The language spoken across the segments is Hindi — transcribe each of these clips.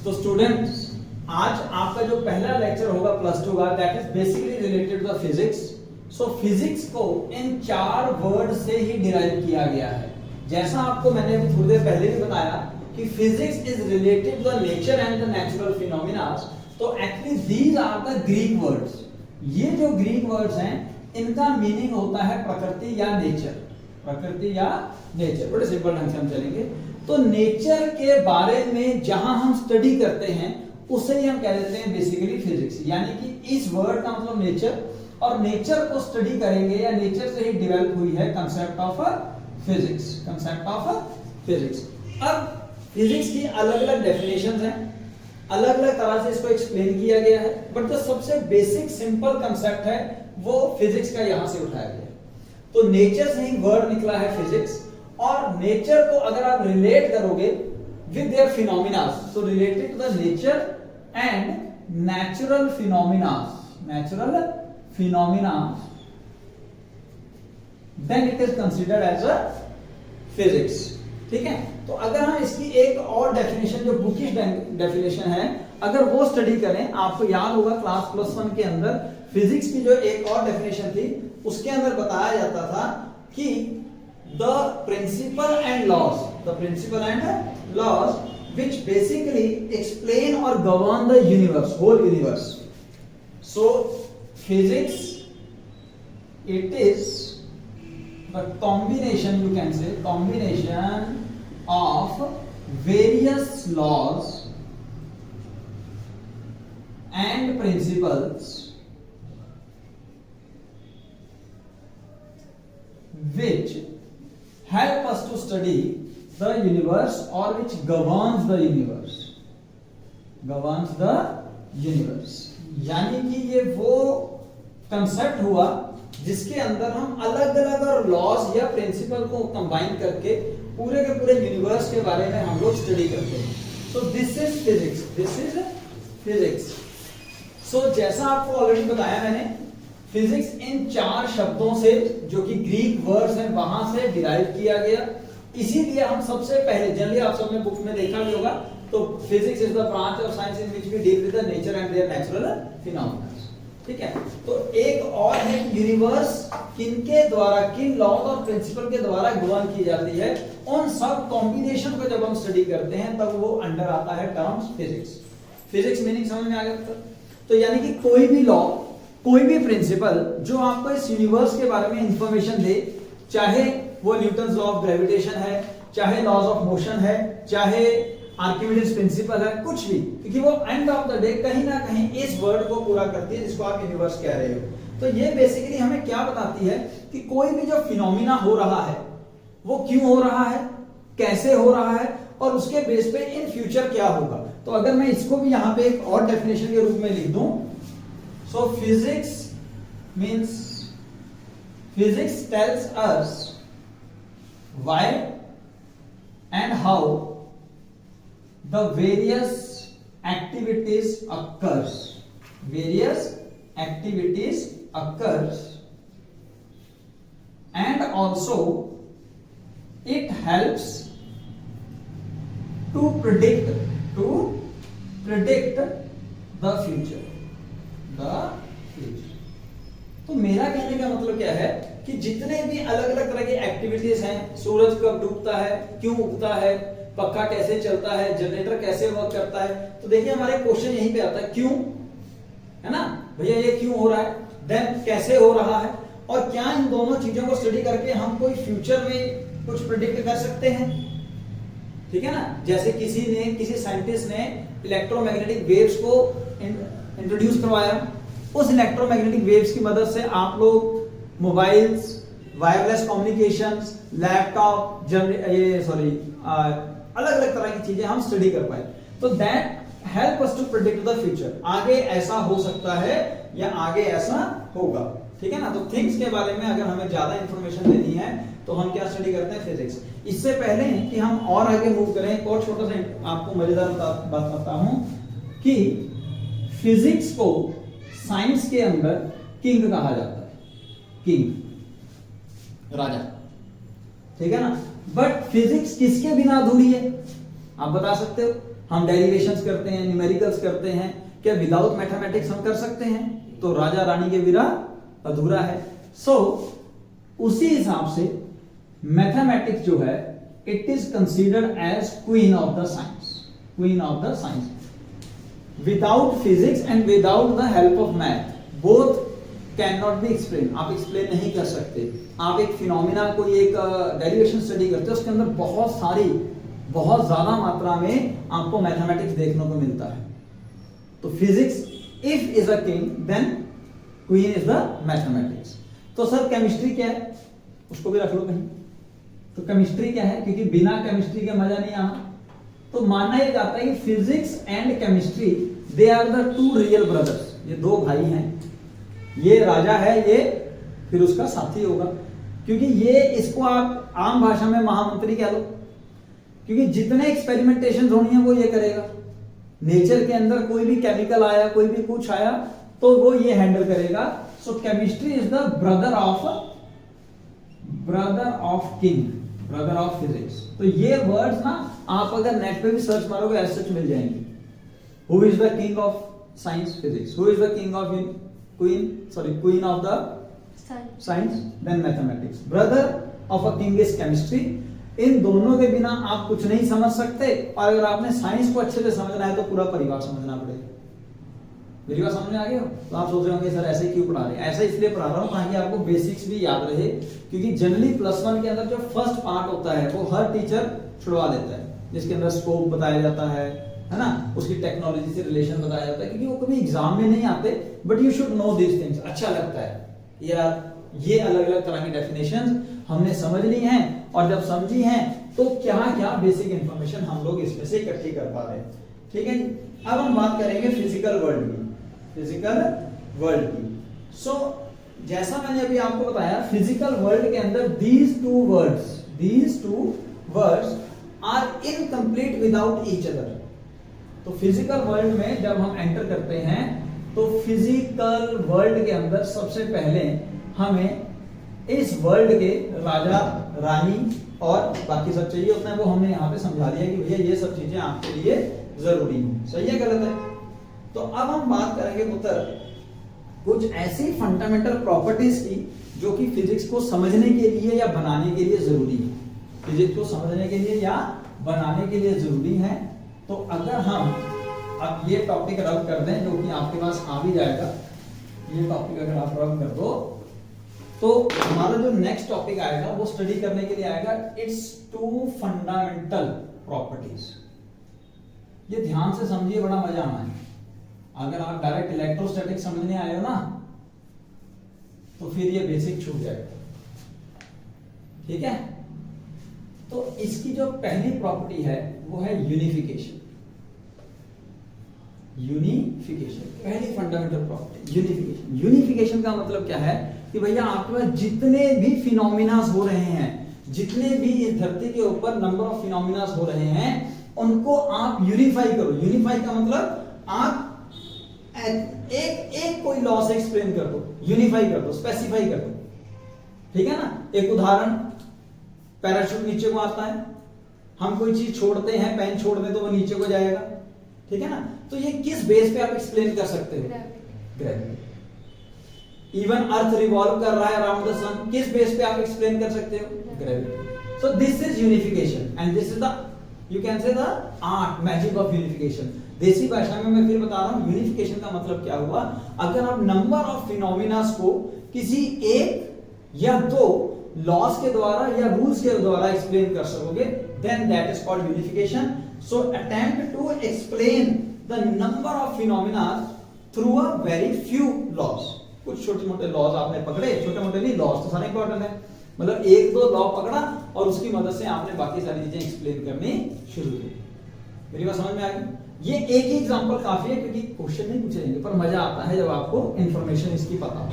तो स्टूडेंट्स, आज आपका जो पहला लेक्चर होगा प्लस 2 का, that is basically related to the physics. So physics को इन 4 वर्ड से ही डिराइव किया गया है। जैसा आपको मैंने अभी थोड़ी देर पहले भी बताया कि physics is related to the nature and the natural phenomena, तो actually these are the Greek words. ये जो ग्रीक वर्ड्स हैं इनका मीनिंग होता है प्रकृति या नेचर। प्रकृति या नेचर, बड़े सिंपल ढंग से हम चलेंगे। तो नेचर के बारे में जहां हम स्टडी करते हैं उसे ही हम कह देते हैं बेसिकली फिजिक्स। यानी कि इस वर्ड का मतलब नेचर, और नेचर को स्टडी करेंगे या नेचर से ही डेवलप हुई है concept of physics. Concept of physics. अब फिजिक्स की अलग अलग डेफिनेशंस हैं, अलग अलग तरह से इसको एक्सप्लेन किया गया है, बट जो सबसे बेसिक सिंपल कंसेप्ट है वो फिजिक्स का यहां से उठाया गया है। तो नेचर से ही वर्ड निकला है फिजिक्स, और नेचर को अगर आप रिलेट करोगे with their phenomena, so related to the nature and natural phenomena, natural phenomena, then it is considered as a physics. ठीक है, तो अगर हम इसकी एक और डेफिनेशन, जो बुकिश डेफिनेशन है, अगर वो स्टडी करें, आपको याद होगा क्लास प्लस 1 के अंदर फिजिक्स की जो एक और डेफिनेशन थी उसके अंदर बताया जाता था कि the principle and laws, the principle and laws which basically explain or govern the universe, whole universe. So physics, it is the combination, you can say combination of various laws and principles which help us to study the universe or which governs the universe, governs the universe। यानी कि ये वो कंसेप्ट हुआ जिसके अंदर हम अलग अलग लॉज या प्रिंसिपल को कंबाइन करके पूरे के पूरे यूनिवर्स के बारे में हम लोग स्टडी करते हैं। So this is physics, this is physics. So जैसा आपको ऑलरेडी बताया मैंने, फिजिक्स इन 4 शब्दों से, जो कि ग्रीक वर्ड्स हैं, वहां से डिराइव किया गया। इसीलिए हम सबसे पहले, जनरली आप सबने बुक में देखा भी होगा, तो physics is the branch of science in which we deal with the nature and their natural phenomena. ठीक है, तो एक और है यूनिवर्स किनके द्वारा, किन लॉज और प्रिंसिपल के द्वारा गवर्न की जाती है, उन सब कॉम्बिनेशन को जब हम स्टडी करते हैं तब वो अंडर आता है टर्म्स फिजिक्स। फिजिक्स मीनिंग समझ में आ गया? तो यानी कि कोई भी लॉ, कोई भी प्रिंसिपल जो आपको इस यूनिवर्स के बारे में इंफॉर्मेशन दे, चाहे वो न्यूटन्स लॉ ऑफ ग्रेविटेशन है, चाहे लॉज ऑफ मोशन है, चाहे आर्किमिडीज प्रिंसिपल है, कुछ भी, क्योंकि वो एंड ऑफ द डे कहीं ना कहीं इस वर्ड को पूरा करती है जिसको आप यूनिवर्स कह रहे हो। तो ये बेसिकली हमें क्या बताती है कि कोई भी जो फिनोमिना हो रहा है वो क्यों हो रहा है, कैसे हो रहा है, और उसके बेस पे इन फ्यूचर क्या होगा। तो अगर मैं इसको भी यहां पे एक और डेफिनेशन के रूप में लिख दूं, सो physics means, physics tells us why and how the various activities occurs, various activities occurs, and also it helps to predict the future, तो मेरा कहने का मतलब क्या है कि जितने भी अलग अलग तरह की एक्टिविटीज हैं, सूरज कब डूबता है, क्यों उगता है, पक्का कैसे चलता है, जनरेटर कैसे वर्क करता है, तो देखिए हमारे क्वेश्चन यहीं पे आता है, क्यों, है ना भैया, ये क्यों हो रहा है, देन कैसे हो रहा है, और क्या इन दोनों चीजों को स्टडी करके हम कोई फ्यूचर में कुछ प्रिडिक्ट कर सकते हैं। ठीक है ना, जैसे किसी साइंटिस्ट ने इलेक्ट्रोमैग्नेटिक वेव्स को इंट्रोड्यूस करवाया, उस इलेक्ट्रोमैग्नेटिक वेव्स की मदद से आप लोग मोबाइल्स, वायरलेस कम्युनिकेशंस, लैपटॉप, अलग अलग तरह की चीजें हम स्टडी कर पाए। तो that help us to predict the future, आगे ऐसा हो सकता है या आगे ऐसा होगा। ठीक है ना, तो थिंग्स के बारे में अगर हमें ज्यादा इंफॉर्मेशन लेनी है तो हम क्या स्टडी करते हैं, फिजिक्स। इससे पहले कि हम और आगे मूव करें, एक और छोटा सा आपको मजेदार बात बताता हूं कि फिजिक्स को साइंस के अंदर किंग कहा जाता है, किंग, राजा। ठीक है ना, बट फिजिक्स किसके बिना अधूरी है, आप बता सकते हो? हम डेरिवेशंस करते हैं, न्यूमेरिकल्स करते हैं, क्या विदाउट मैथमेटिक्स हम कर सकते हैं? तो राजा रानी के बिना अधूरा है। सो उसी हिसाब से मैथमेटिक्स जो है it is considered as queen of the science, queen of the science. Without physics and without the help of math both can not be explain. आप एक्सप्लेन नहीं कर सकते। आप एक फिनोमिना कोई एक डेरिवेशन स्टडी करते हो, उसके अंदर बहुत ज्यादा मात्रा में आपको मैथमेटिक्स देखने को मिलता है। तो physics if is a king then queen is the mathematics. तो सर केमिस्ट्री क्या है? उसको भी रख लो कहीं। तो केमिस्ट्री क्या है? क्योंकि बिना केमिस्ट्री के मजा नहीं आना। तो माना यह जाता है कि physics and chemistry they are the two real brothers. ये दो भाई हैं, ये राजा है, ये फिर उसका साथी होगा। क्योंकि ये इसको आप आम भाषा में महामंत्री कह लो, क्योंकि जितने एक्सपेरिमेंटेशन होनी है वो ये करेगा। नेचर के अंदर कोई भी केमिकल आया, कोई भी कुछ आया, तो वो ये हैंडल करेगा। So chemistry is the brother of king, brother of physics. तो ये वर्ड्स ना आप अगर नेट पे भी सर्च मारोगे ऐसे सच मिल जाएंगे। Who is the king of science? Physics. Who is the king of queen of the science? Then mathematics. Brother of a king is chemistry. इन दोनों के बिना आप कुछ नहीं समझ सकते, और अगर आपने साइंस को अच्छे से समझना है तो पूरा परिवार समझना पड़ेगा। मेरी बात समझ में आ गई हो? तो आप सोच रहे होंगे सर ऐसे क्यों पढ़ा रहे हैं? ऐसा इसलिए पढ़ा रहा हूं ताकि आपको बेसिक्स भी याद रहे, क्योंकि जनरली +1 के अंदर जो फर्स्ट पार्ट होता है वो हर टीचर छुड़वा देता है, जिसके अंदर स्कोप बताया जाता है ना, उसकी टेक्नोलॉजी से रिलेशन बताया जाता है, क्योंकि वो कभी एग्जाम में नहीं आते। But you should know this things. अच्छा लगता है यार, ये अलग अलग तरह की डेफिनेशन हमने समझ ली हैं, और जब समझी हैं तो क्या क्या बेसिक इंफॉर्मेशन हम लोग इसमें से इकट्ठी कर पा रहे हैं। ठीक है जी। अब हम बात करेंगे फिजिकल वर्ल्ड की, फिजिकल वर्ल्ड की। सो जैसा मैंने अभी आपको बताया, फिजिकल वर्ल्ड के अंदर these two words are incomplete without each other। तो फिजिकल वर्ल्ड में जब हम एंटर करते हैं तो फिजिकल वर्ल्ड के अंदर सबसे पहले हमें इस वर्ल्ड के राजा रानी और बाकी सब चाहिए होता है, वो हमने यहाँ पे समझा दिया कि भैया ये सब चीजें आपके लिए जरूरी हैं। सही है गलत है? तो अब हम बात करेंगे पुत्र कुछ ऐसी फंडामेंटल प्रॉपर्टीज की जो कि फिजिक्स को समझने के लिए या बनाने के लिए जरूरी है। फिजिक्स को समझने के लिए या बनाने के लिए जरूरी है। तो अगर हम अब ये टॉपिक रब कर दें, जो कि आपके पास आ भी जाएगा, ये टॉपिक अगर आप रब कर दो तो हमारा जो नेक्स्ट टॉपिक आएगा वो स्टडी करने के लिए आएगा इट्स टू फंडामेंटल प्रॉपर्टीज। ये ध्यान से समझिए, बड़ा मजा आना है। अगर आप डायरेक्ट इलेक्ट्रोस्टैटिक समझने आए हो ना तो फिर ये बेसिक छूट जाएगा। ठीक है? तो इसकी जो पहली प्रॉपर्टी है वो है यूनिफिकेशन। यूनिफिकेशन पहली फंडामेंटल प्रॉपर्टी, यूनिफिकेशन। यूनिफिकेशन का मतलब क्या है कि भैया आपके पास जितने भी फिनोमिनास हो रहे हैं, जितने भी इस धरती के ऊपर नंबर ऑफ फिनोमिनास हो रहे हैं, उनको आप यूनिफाई करो। यूनिफाई का मतलब आप एक कोई लॉ से एक्सप्लेन कर दो, यूनिफाई कर दो, स्पेसिफाई कर दो। ठीक है ना? एक उदाहरण, पैराशूट नीचे को आता है, हम कोई चीज छोड़ते हैं, पेन छोड़ दे तो वो नीचे को जाएगा। ठीक है ना? तो ये किस बेस पे आप एक्सप्लेन कर सकते हो? ग्रेविटी। इवन अर्थ रिवॉल्व कर रहा है अराउंड द सन, किस बेस पे आप एक्सप्लेन कर सकते हो? Gravity. So this is unification and this is the you can say the art magic of unification. देसी भाषा में मैं फिर बता रहा हूं, यूनिफिकेशन का मतलब क्या हुआ? अगर आप नंबर ऑफ फिनोमिनास को किसी एक या दो लॉस के द्वारा या रूल्स के द्वारा एक्सप्लेन कर सकोगे, then that is called unification. So attempt to explain the number of phenomena through a very few laws. कुछ छोटे मोटे लॉज आपने पकड़े, छोटे मोटे नहीं, लॉज तो सारे इंपॉर्टेंट है, मतलब एक दो लॉ पकड़ा और उसकी मदद से आपने बाकी सारी चीजें एक्सप्लेन करनी शुरू की। मेरी बात समझ में आ गई? ये एक ही एग्जांपल काफी है, क्योंकि क्वेश्चन नहीं पूछे जाएंगे, पर मजा आता है जब आपको इंफॉर्मेशन इसकी पता हो।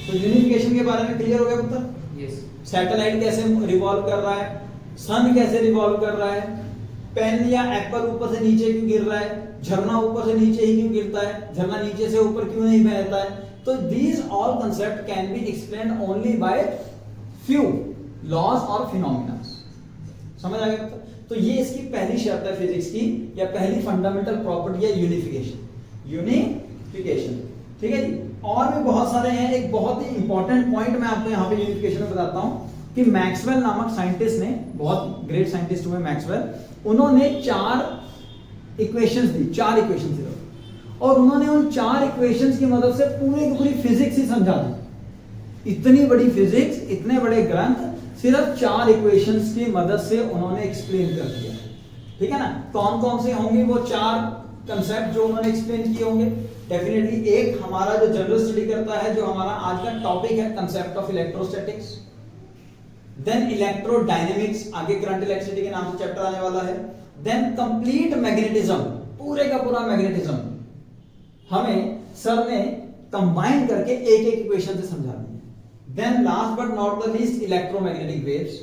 तो यूनिफिकेशन के बारे में क्लियर हो गया पुत्र? यस। सैटेलाइट कैसे रिवॉल्व कर रहा है, सन कैसे रिवॉल्व कर रहा है, पेन या एप्पल ऊपर से नीचे क्यों गिर रहा है, झरना ऊपर से नीचे ही क्यों गिरता है, झरना नीचे से ऊपर क्यों नहीं बहता है। तो these all concepts can be explained only by few laws or phenomena। समझ आ गया? तो ये इसकी पहली शर्त है फिजिक्स की, या पहली फंडामेंटल प्रॉपर्टी है यूनिफिकेशन। यूनिफिकेशन, ठीक है जी। और भी बहुत सारे हैं। एक बहुत ही इंपॉर्टेंट पॉइंट मैं आपको यहाँ पे यूनिफिकेशन में बताता हूँ कि मैक्सवेल नामक साइंटिस्ट ने, बहुत ग्रेट साइंटिस्ट हुए मैक्सवेल, उन्होंने 4 इक्वेशंस दी, 4 इक्वेशंस दी, और उन्होंने उन 4 इक्वेशंस की मदद से पूरी की पूरी फिजिक्स ही समझा दी। इतनी बड़ी फिजिक्स, इतने बड़े ग्रंथ सिर्फ 4 इक्वेशंस की मदद से उन्होंने एक्सप्लेन कर दिया, ठीक है ना। कौन कौन से होंगे वो 4 कंसेप्ट जो उन्होंने एक्सप्लेन किए होंगे? डेफिनेटली एक हमारा जो जनरल स्टडी करता है, जो हमारा आज का टॉपिक है, concept of electrostatics, then electrodynamics, आगे करंट इलेक्ट्रिसिटी के नाम से चैप्टर आने वाला है, देन कंप्लीट मैग्नेटिज्म, पूरे का पूरा मैग्नेटिज्म हमें सर ने कंबाइन करके एक एक इक्वेशन से समझा दी। Then last but not the least electromagnetic waves,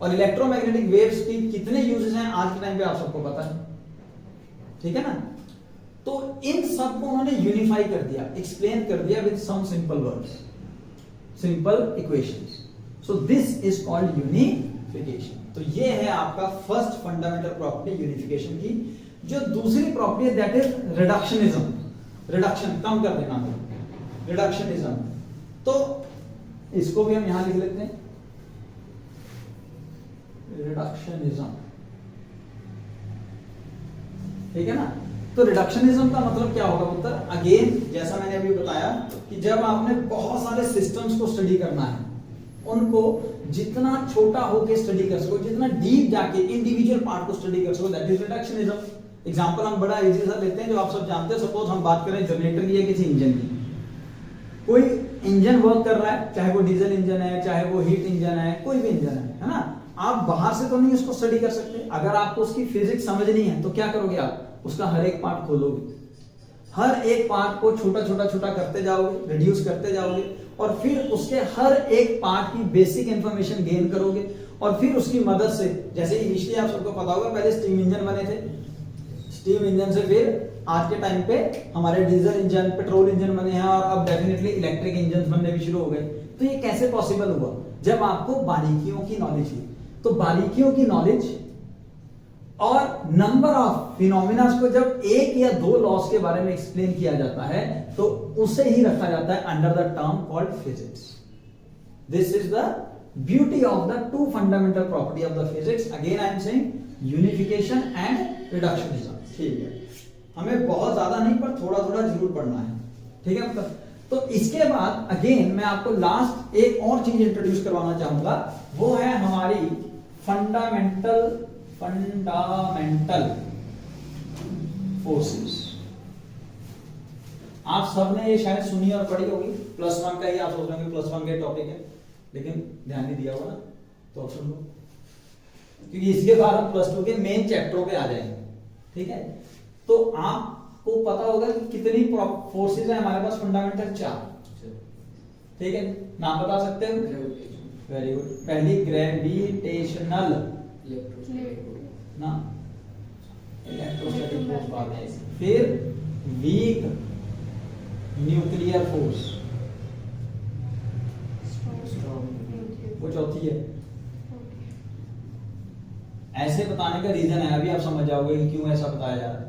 और इलेक्ट्रोमैग्नेटिक वेव्स की कितने यूजेस हैं आज के टाइम पे आप सबको पता है, ठीक है ना। तो इन सब को उन्होंने यूनिफाई कर दिया, एक्सप्लेन कर दिया with some simple words, simple equations. So this is called unification. तो ये है आपका फर्स्ट फंडामेंटल प्रॉपर्टी यूनिफिकेशन की। जो दूसरी प्रॉपर्टी है दैट इज रिडक्शनिज्म। रिडक्शन, कम कर देना, रिडक्शनिज्म। तो इसको भी हम यहां लिख लेते हैं, रिडक्शनिज्म, ठीक है ना। तो रिडक्शनिज्म का मतलब क्या होगा पुत्र? अगेन जैसा मैंने अभी बताया कि जब आपने बहुत सारे सिस्टम्स को स्टडी करना है, उनको जितना छोटा होके स्टडी कर सको, जितना डीप जाके इंडिविजुअल पार्ट को स्टडी कर सको, दैट इज रिडक्शनिज्म। एग्जांपल हम बड़ा इजी सा लेते हैं जो आप सब जानते हैं। सपोज हम बात करें जनरेटर की या किसी इंजन की। कोई इंजन वर्क कर रहा है, चाहे वो डीजल इंजन है, चाहे वो हीट इंजन है, कोई भी इंजन है ना। आप बाहर से तो नहीं उसको स्टडी कर सकते। अगर आपको उसकी फिजिक्स समझनी है तो क्या करोगे? आप उसका हर एक पार्ट खोलोगे, हर एक पार्ट को छोटा छोटा छोटा करते जाओगे, रिड्यूस करते जाओगे, और फिर उसके हर एक पार्ट की बेसिक इंफॉर्मेशन गेन करोगे, और फिर उसकी मदद से, जैसे इनिशियली आप सबको पता होगा पहले स्टीम इंजन बने थे, स्टीम इंजन से फिर आज के टाइम पे हमारे डीजल इंजन, पेट्रोल इंजन बने हैं, और अब डेफिनेटली इलेक्ट्रिक इंजन बनने भी शुरू हो गए। तो ये कैसे पॉसिबल हुआ? जब आपको बारीकियों की नॉलेज थी। तो बारीकियों की नॉलेज और नंबर ऑफ फिनोमिना को जब 1 या 2 लॉस के बारे में एक्सप्लेन किया जाता है तो उसे ही रखा जाता है under the term called physics. This is the beauty of the 2 fundamental property of the physics. Again I am saying unification and reductionism. ठीक है, हमें बहुत ज्यादा नहीं पर थोड़ा थोड़ा जरूर पढ़ना है, ठीक है मतलब। तो इसके बाद अगेन मैं आपको लास्ट एक और चीज इंट्रोड्यूस करवाना चाहूंगा, वो है हमारी फंडामेंटल फोर्सेस। आप सबने ये शायद सुनी और पढ़ी होगी, +1 का ही आप सोच रहे होंगे +1 का टॉपिक है, लेकिन ध्यान नहीं दिया होगा ना, तो सुन लो, क्योंकि इसके बाद हम +2 के मेन चैप्टरों पे आ जाएंगे, ठीक है। तो आपको पता होगा कि कितनी फोर्सेस है हमारे पास फंडामेंटल? 4, ठीक है। नाम बता सकते हो? Very good. पहली ग्रेविटेशनल ना, इलेक्ट्रोस्टैटिक फोर्स बात है, फिर वीक न्यूक्लियर फोर्स, वो चौथी है। ऐसे बताने का रीजन है, अभी आप समझ जाओगे कि क्यों ऐसा बताया जा रहा है।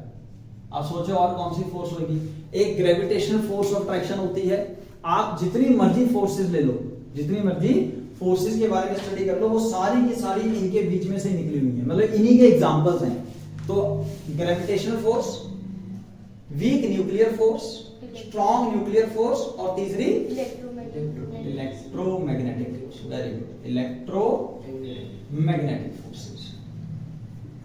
आप सोचो और कौन सी फोर्स होगी? एक ग्रेविटेशनल फोर्स ऑफ अट्रैक्शन होती है। आप जितनी मर्जी फोर्सेस ले लो, जितनी मर्जी फोर्सेस के बारे में स्टडी कर लो, वो सारी की सारी इनके बीच में से निकली हुई है, मतलब इन्हीं के एग्जांपल्स हैं। तो gravitational force, week nuclear force, strong nuclear force, और तीसरी electromagnetic force. Very good, electromagnetic forces.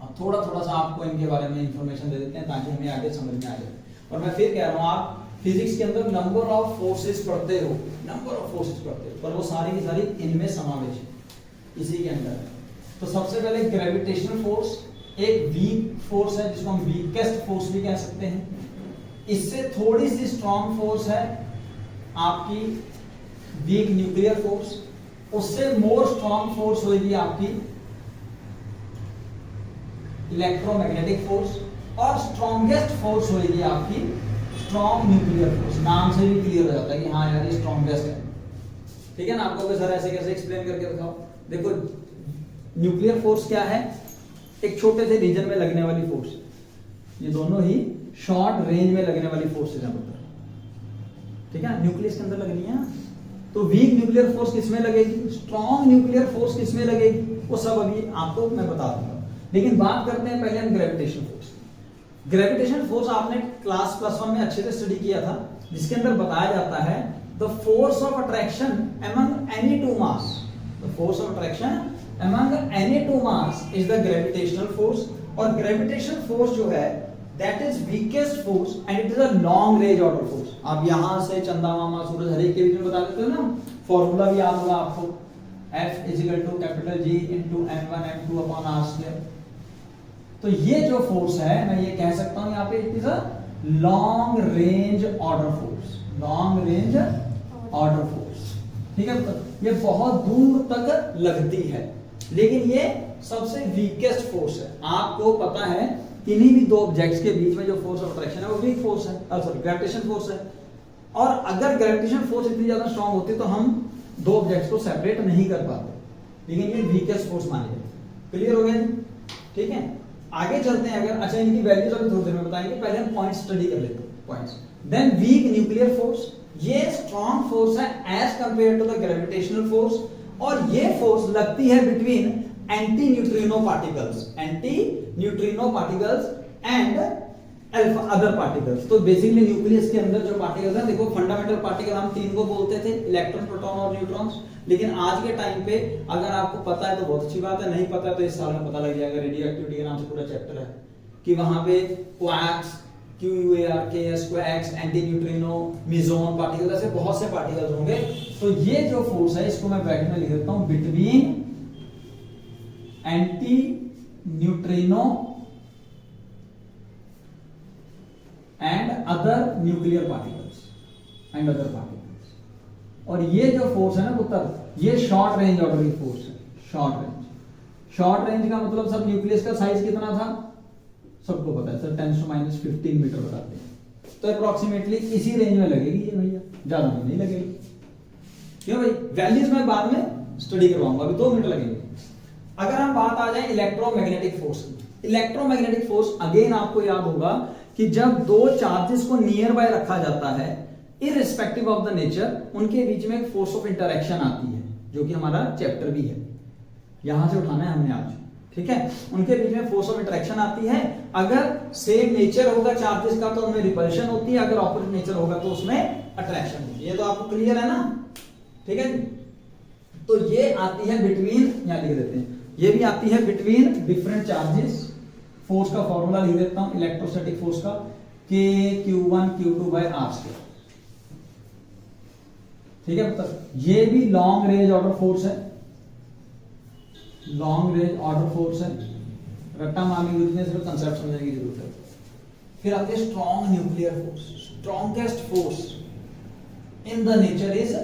अब थोड़ा थोड़ा सा आपको इनके बारे में इंफॉर्मेशन दे देते हैं ताकि हमें आगे समझ में आ जाए। और मैं फिर कह रहा हूं, आप फिजिक्स के अंदर नंबर ऑफ फोर्सेस पढ़ते हो, नंबर ऑफ फोर्सेस पढ़ते हो, पर वो सारी की सारी इनमें समावेश है, इसी के अंदर है। तो सबसे पहले ग्रेविटेशनल फोर्स एक वीक फोर्स है, जिसको हम वीकेस्ट फोर्स भी कह सकते हैं। इससे थोड़ी सी स्ट्रॉन्ग फोर्स है आपकी वीक न्यूक्लियर फोर्स, उससे मोर स्ट्रॉन्ग फोर्स होगी आपकी इलेक्ट्रोमैग्नेटिक फोर्स, और स्ट्रॉन्गेस्ट फोर्स होगी आपकी स्ट्रॉन्ग न्यूक्लियर फोर्स। नाम से भी क्लियर हो जाता है कि हाँ यार ये स्ट्रॉन्गेस्ट है, ठीक है ना। आपको सर ऐसे कैसे एक्सप्लेन करके बताओ? देखो न्यूक्लियर फोर्स क्या है? एक छोटे से रीजन में लगने वाली फोर्स, ये दोनों ही शॉर्ट रेंज में लगने वाली फोर्सेज हैं पुत्र, ठीक है, न्यूक्लियस के अंदर लगनी है। तो वीक न्यूक्लियर फोर्स किसमें लगेगी, स्ट्रॉन्ग न्यूक्लियर फोर्स किसमें लगेगी, वो सब अभी आपको मैं बता दूंगा। लेकिन बात करते हैं पहले हम ग्रेविटेशन फोर्स। ग्रेविटेशन फोर्स आपने क्लास +1 में अच्छे से स्टडी किया था, जिसके अंदर बताया जाता है the force of attraction among any two mass, the force of attraction among any two mass is the gravitational force. और ग्रेविटेशन फोर्स जो है that is weakest force and it is a long range order force. आप यहां से चंदा मामा सूरज हर एक के बीच में बता देते हो ना, फॉर्मूला भी याद होगा आपको, F = capital G × m1 m2 upon r²। तो ये जो फोर्स है मैं ये कह सकता हूं यहाँ पे it is a long range order force, long range order force, ठीक है। ये बहुत दूर तक लगती है, लेकिन ये सबसे वीकेस्ट फोर्स है। आपको पता है किन्हीं भी दो ऑब्जेक्ट्स के बीच में जो फोर्स ऑफ अट्रैक्शन है वो वीक फोर्स है, सॉरी ग्रेविटेशन फोर्स है। और अगर ग्रेविटेशन फोर्स इतनी ज्यादा स्ट्रांग होती तो हम दो ऑब्जेक्ट्स को सेपरेट नहीं कर पाते, लेकिन ये वीकेस्ट फोर्स मानी जाती। क्लियर हो गया जी, ठीक है। आगे चलते हैं, अगर अच्छा इनकी वैल्यूज अभी थोड़ी देर में बताएंगे, पहले हम पॉइंट्स स्टडी कर लेते हैं, points. Then weak nuclear force, ये स्ट्रॉन्ग फोर्स है as compare to the gravitational force, और ये फोर्स लगती है between anti neutrino particles, anti neutrino particles and alpha other particles. तो बेसिकली न्यूक्लियस के अंदर जो पार्टिकल्स हैं, देखो फंडामेंटल पार्टिकल हम तीन को बोलते थे, इलेक्ट्रॉन, प्रोटॉन और न्यूट्रॉन्स। लेकिन आज के टाइम पे अगर आपको पता है तो बहुत अच्छी बात है, नहीं पता है तो इस साल में पता लग जाएगा, रेडियो एक्टिविटी के नाम से पूरा चैप्टर है कि वहां पे quarks, QUARKS, quarks, anti neutrino, meson particle, ऐसे बहुत से पार्टिकल्स होंगे। तो ये जो फोर्स है इसको मैं ब्रैकेट में लिख देता हूं, between anti neutrino and other nuclear particles, and other particles. और ये जो फोर्स है ना पुत्र, ये शॉर्ट रेंज ऑर्डर की फोर्स है, शॉर्ट रेंज। शॉर्ट रेंज का मतलब सब न्यूक्लियस का साइज कितना था सबको पता है सर, 10⁻15 मीटर बताते हैं। तो अप्रोक्सीमेटली इसी रेंज में लगेगी ये भैया, ज्यादा नहीं लगेगी। क्यों भाई, वैल्यूज मैं बाद में स्टडी करवाऊंगा, अभी 2 मिनट लगेंगे। अगर हम बात आ जाए इलेक्ट्रोमैग्नेटिक फोर्स की, इलेक्ट्रोमैग्नेटिक फोर्स अगेन आपको याद होगा कि जब दो चार्जेस को नियर बाय रखा जाता है, इररिस्पेक्टिव ऑफ द नेचर, उनके बीच में एक फोर्स ऑफ इंटरेक्शन आती है, जो कि हमारा चैप्टर भी है, यहां से उठाना है हमने आज, ठीक है। उनके बीच में फोर्स ऑफ इंटरेक्शन आती है। अगर सेम नेचर होगा चार्जेस का तो उनमें रिपल्शन होती है, अगर ऑपोजिट नेचर होगा तो उसमें अट्रैक्शन होती है। ये तो आपको क्लियर है ना, ठीक है। तो ये आती है बिटवीन, यहां लिख देते हैं, ये भी आती है बिटवीन डिफरेंट चार्जेस। फोर्स का फॉर्मूला लिख देता हूं इलेक्ट्रोस्टैटिक फोर्स का, K(Q1 Q2/r²), ठीक है। मतलब ये भी लॉन्ग रेंज ऑर्डर फोर्स है, लॉन्ग रेंज ऑर्डर फोर्स है, रट्टा मारने की जरूरत नहीं, सिर्फ कंसेप्ट समझने की जरूरत है। फिर आती है strong nuclear force. Strongest force in the nature is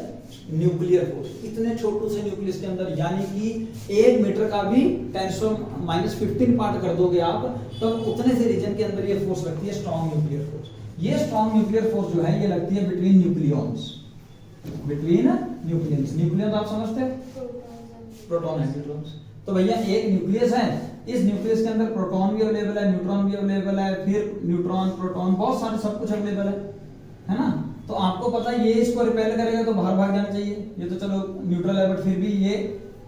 nuclear force. इतने छोटू से न्यूक्लियस के अंदर, यानी कि 1 मीटर का भी 10⁻15 पार्ट कर दोगे आप, तो उतने से रीजन के अंदर ये फोर्स लगती है स्ट्रॉन्ग न्यूक्लियर फोर्स। ये स्ट्रॉन्ग न्यूक्लियर फोर्स जो है ये लगती है between nucleons, between nucleons. Nucleons आप समझते हो, प्रोटॉन एंड न्यूट्रॉन्स। तो भैया एक न्यूक्लियस है, इस न्यूक्लियस के अंदर प्रोटॉन भी अवेलेबल है, न्यूट्रॉन भी अवेलेबल है, फिर न्यूट्रॉन, प्रोटॉन, बहुत सारे सब कुछ अवेलेबल है ना। तो आपको पता है ये इसको रिपेल करेगा तो बाहर भाग जाना चाहिए, ये तो चलो न्यूट्रल है, बट फिर भी ये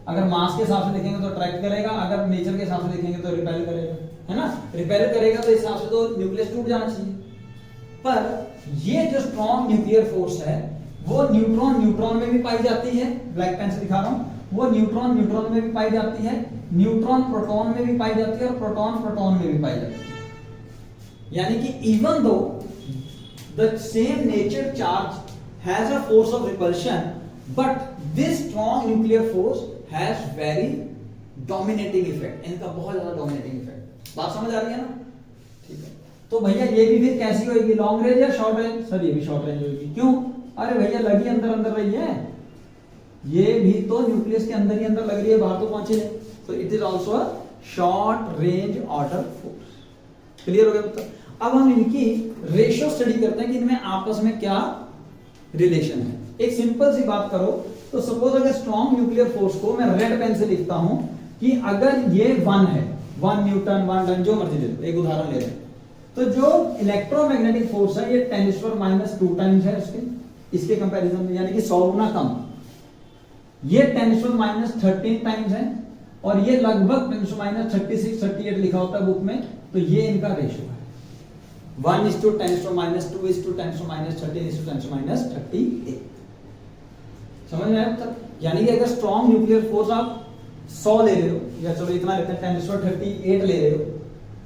अगर मास के हिसाब से देखेंगे तो अट्रैक्ट करेगा, अगर नेचर के हिसाब से देखेंगे तो रिपेल करेगा, है ना। रिपेल करेगा तो इस हिसाब से तो न्यूक्लियस टूट जाना चाहिए। पर ये जो स्ट्रॉन्ग न्यूक्लियर फोर्स है वो न्यूट्रॉन न्यूट्रॉन में भी पाई जाती है, ब्लैक पेन से दिखा रहा हूं, वो न्यूट्रॉन न्यूट्रॉन में भी पाई जाती है, न्यूट्रॉन प्रोटॉन में भी पाई जाती है, और प्रोटॉन प्रोटॉन में भी पाई जाती है। यानी कि even though the same nature charge has a force of repulsion, but this strong nuclear force has very dominating effect, इनका बहुत ज्यादा dominating effect। बात समझ आ रही है ना, ठीक है। तो भैया ये भी फिर कैसी होगी, लॉन्ग रेंज या शॉर्ट रेंज? सर ये भी शॉर्ट रेंज होगी। क्यों? अरे भैया लगी अंदर अंदर रही है, ये भी तो न्यूक्लियस के अंदर ही अंदर लग रही है, बाहर तो पहुंची नहीं। तो it is also a short range order force. Clear हो गया? मतलब अब हम इनकी रेशियो स्टडी करते हैं कि इनमें आपस में क्या रिलेशन है। एक सिंपल सी बात करो तो सपोज अगर स्ट्रॉन्ग न्यूक्लियर फोर्स को मैं रेड पेन से लिखता हूं कि अगर ये 1 है, 1 न्यूटन 1 टन जो मर्जी ले लो, एक उदाहरण ले रहे हैं। तो जो इलेक्ट्रोमैग्नेटिक फोर्स है ये 10⁻⁻² टाइम्स है इसके कंपैरिजन में, यानी कि 100 गुना कम। ये 10⁻13 टाइम्स है और ये लगभग 10⁻36 38 लिखा होता है बुक में, तो ये इनका रेशियो है 1:10⁻², 1:10⁻13:10⁻38। समझ में आया तक? यानी कि अगर स्ट्रॉन्ग न्यूक्लियर फोर्स आप 100 ले रहे हो, या चलो इतना लेते हैं 10⁻38 ले रहे हो,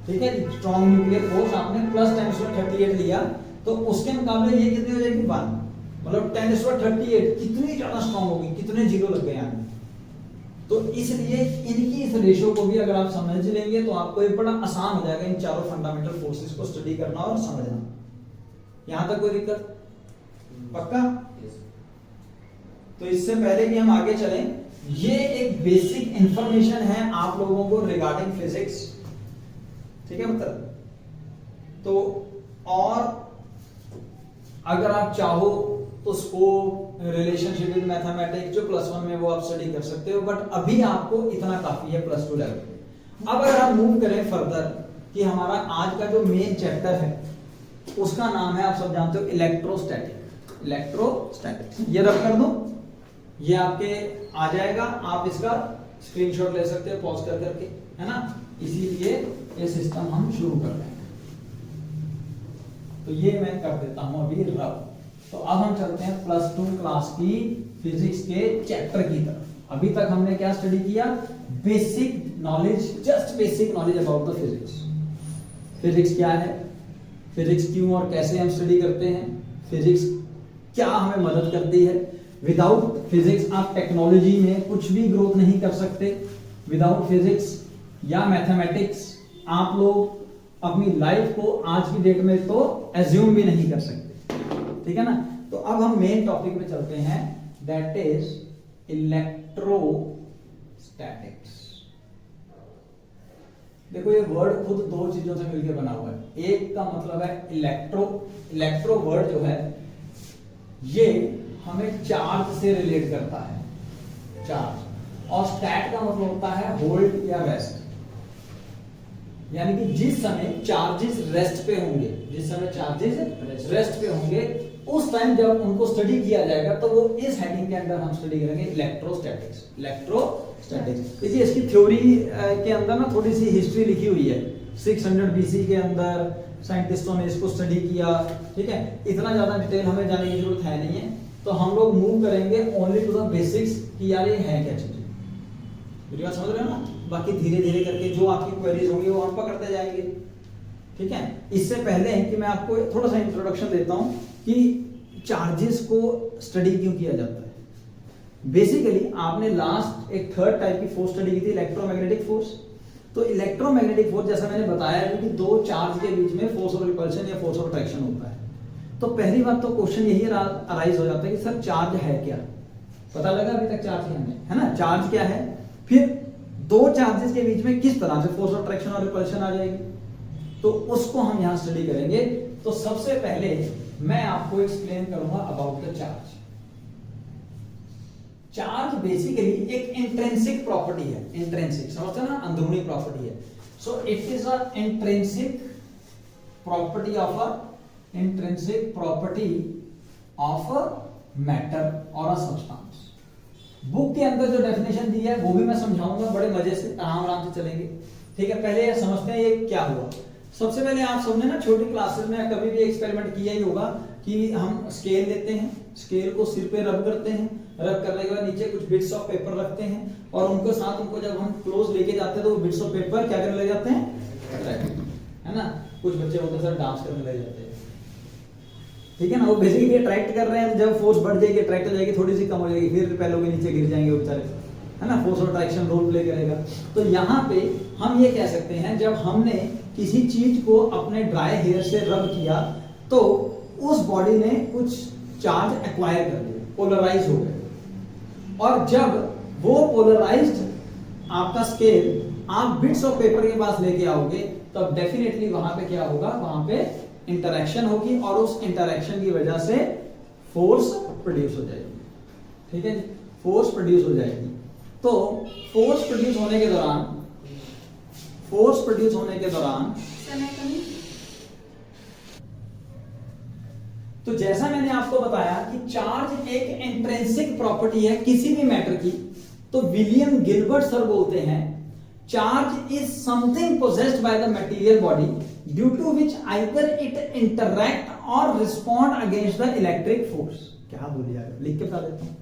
ठीक है जी, स्ट्रॉन्ग न्यूक्लियर फोर्स आपने प्लस 10⁻38 लिया, तो उसके मुकाबले ये कितनी हो जाएगी 1, मतलब 10⁻38 कितनी ज्यादा स्ट्रॉन्ग होगी, कितने जीरो लग गए यहाँ। तो इसलिए इनकी इस रेशियो को भी अगर आप समझ लेंगे तो आपको एक बड़ा आसान हो जाएगा इन चारों फंडामेंटल फोर्सेस को स्टडी करना और समझना। यहां तक कोई दिक्कत? पक्का? तो इससे पहले कि हम आगे चलें, ये एक बेसिक इंफॉर्मेशन है आप लोगों को रिगार्डिंग फिजिक्स, ठीक है मतलब। तो और अगर आप चाहो तो स्कोप, रिलेशनशिप विद मैथमेटिक्स जो +1 में वो आप स्टडी कर सकते हो, बट अभी आपको इतना काफी है +2 लेवल पे। अब अगर आप मूव करें फर्दर कि हमारा आज का जो मेन चैप्टर है उसका नाम है, आप सब जानते हो, इलेक्ट्रोस्टैटिक। इलेक्ट्रोस्टैटिक्स ये रब कर दो, ये आपके आ जाएगा, आप इसका स्क्रीनशॉट ले सकते हो पॉज कर करके, है ना। इसीलिए ये सिस्टम हम शुरू कर रहे हैं। तो ये मैं कर देता हूं अभी रब। तो अब हम चलते हैं +2 क्लास की फिजिक्स के चैप्टर की तरफ। अभी तक हमने क्या स्टडी किया? Basic knowledge, just basic knowledge about the physics. Physics क्या है, फिजिक्स क्यों और कैसे हम स्टडी करते हैं, फिजिक्स क्या हमें मदद करती है। विदाउट फिजिक्स आप टेक्नोलॉजी में कुछ भी ग्रोथ नहीं कर सकते। विदाउट फिजिक्स या मैथमेटिक्स आप लोग अपनी लाइफ को आज की डेट में तो एज्यूम भी नहीं कर सकते, ठीक है ना। तो अब हम मेन टॉपिक पे चलते हैं, दैट इज इलेक्ट्रोस्टैटिक्स। देखो ये वर्ड खुद दो चीजों से मिलकर बना हुआ है। एक का मतलब है इलेक्ट्रो, इलेक्ट्रो वर्ड जो है ये हमें चार्ज से रिलेट करता है, चार्ज। और स्टैट का मतलब होता है होल्ड या रेस्ट, यानी कि जिस समय चार्जेस रेस्ट पे होंगे, जिस समय चार्जेस रेस्ट पे होंगे उस टाइम जब उनको स्टडी किया जाएगा तो वो इस हेडिंग के अंदर हम स्टडी करेंगे इलेक्ट्रोस्टैटिक्स। इलेक्ट्रोस्टैटिक्स देखिए इसकी थ्योरी के अंदर ना थोड़ी सी हिस्ट्री लिखी हुई है। 600 BC के अंदर साइंटिस्टों ने इसको स्टडी किया, ठीक है। इतना ज्यादा डिटेल हमें जाने की जरूरत है नहीं है, तो हम लोग मूव करेंगे ओनली टू द बेसिक्स कि यार ये है क्या चीज। मेरी बात समझ रहे हो ना। बाकी धीरे धीरे करके जो आपकी क्वेरीज होंगी वो हम पकड़ते जाएंगे, ठीक है। इससे पहले कि मैं आपको थोड़ा सा इंट्रोडक्शन देता हूं कि चार्जेस को स्टडी क्यों किया जाता है। बेसिकली आपने लास्ट एक थर्ड टाइप की फोर्स स्टडी की थी, इलेक्ट्रोमैग्नेटिक फोर्स। तो इलेक्ट्रोमैग्नेटिक फोर्स जैसा मैंने बताया है कि दो चार्ज के बीच में फोर्स ऑफ रिपल्शन या फोर्स ऑफ अट्रैक्शन होता है। तो पहली बात तो क्वेश्चन यही अराइज हो जाता है कि सर चार्ज है क्या। पता लगा अभी तक चार्ज क्या है ना, चार्ज क्या है। फिर दो चार्जेस के बीच में किस तरह से फोर्स ऑफ अट्रैक्शन और रिपल्शन आ जाएगी, तो उसको हम यहां स्टडी करेंगे। तो सबसे पहले मैं आपको एक्सप्लेन करूंगा about the charge. Charge basically एक इंट्रिंसिक प्रॉपर्टी है, इंट्रिंसिक समझते ना, अंदरूनी प्रॉपर्टी है। So it is a intrinsic property of a matter और अ सब्सटेंस। बुक के अंदर जो डेफिनेशन दी है वो भी मैं समझाऊंगा बड़े मजे से, आराम से चलेंगे, ठीक है। पहले ये समझते हैं ये क्या हुआ। सबसे पहले आप सबने ना छोटी क्लासेस में कभी भी एक्सपेरिमेंट किया ही होगा कि हम स्केल लेते हैं, स्केल को सिर पे रब करते हैं, रब करने के बाद नीचे कुछ बिट्स ऑफ पेपर रखते हैं और उनके साथ उनको जब हम क्लोज लेके जाते हैं तो वो बिट्स ऑफ पेपर क्या करने लग जाते हैं, है ना। कुछ बच्चे होते हैं सर डांस करने लग जाते हैं, ठीक है ना। वो बेसिकली अट्रैक्ट कर रहे हैं, जब फोर्स बढ़ जाएगी अट्रैक्ट हो जाएगी, थोड़ी सी कम हो जाएगी, फिर पैरों के नीचे गिर जाएंगे वो बेचारे, है ना। Force of attraction role play करेगा। तो यहाँ पे हम ये कह सकते हैं जब हमने किसी चीज को अपने ड्राई हेयर से रब किया तो उस बॉडी ने कुछ चार्ज एक्वायर कर लिया, पोलराइज हो गए। और जब वो पोलराइज्ड आपका स्केल आप बिट्स ऑफ पेपर के पास लेके आओगे तब डेफिनेटली वहां पे क्या होगा, वहां पे इंटरैक्शन होगी और उस इंटरैक्शन की वजह से फोर्स प्रोड्यूस हो जाएगी, ठीक है। फोर्स प्रोड्यूस हो जाएगी। तो फोर्स प्रोड्यूस होने के दौरान फोर्स प्रोड्यूस होने के दौरान, तो जैसा मैंने आपको बताया कि चार्ज एक इंट्रिंसिक प्रॉपर्टी है किसी भी मैटर की, तो विलियम गिलबर्ट सर बोलते हैं charge is something possessed by the material body due to which either it interact or respond against the electric force. क्या बोली यार, लिख के बता देता हूं।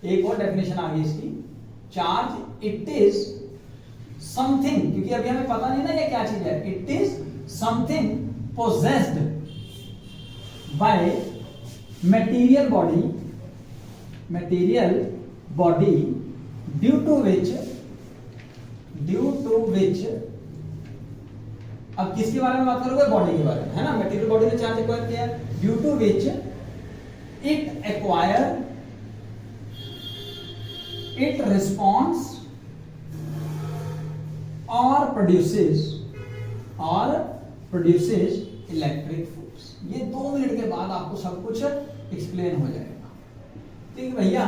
एक और डेफिनेशन आ गई इसकी, चार्ज इट इज समथिंग, क्योंकि अभी हमें पता नहीं ना ये क्या चीज है, it is something possessed by material body due to which अब किसके बारे में बात करोगे, बॉडी के बारे में, है ना। मटेरियल बॉडी ने चार्ज एक्वायर किया, due to which it acquire, it responds और प्रोड्यूसेस इलेक्ट्रिक फोर्स। ये 2 मिनट के बाद आपको सब कुछ एक्सप्लेन हो जाएगा। ठीक है भैया,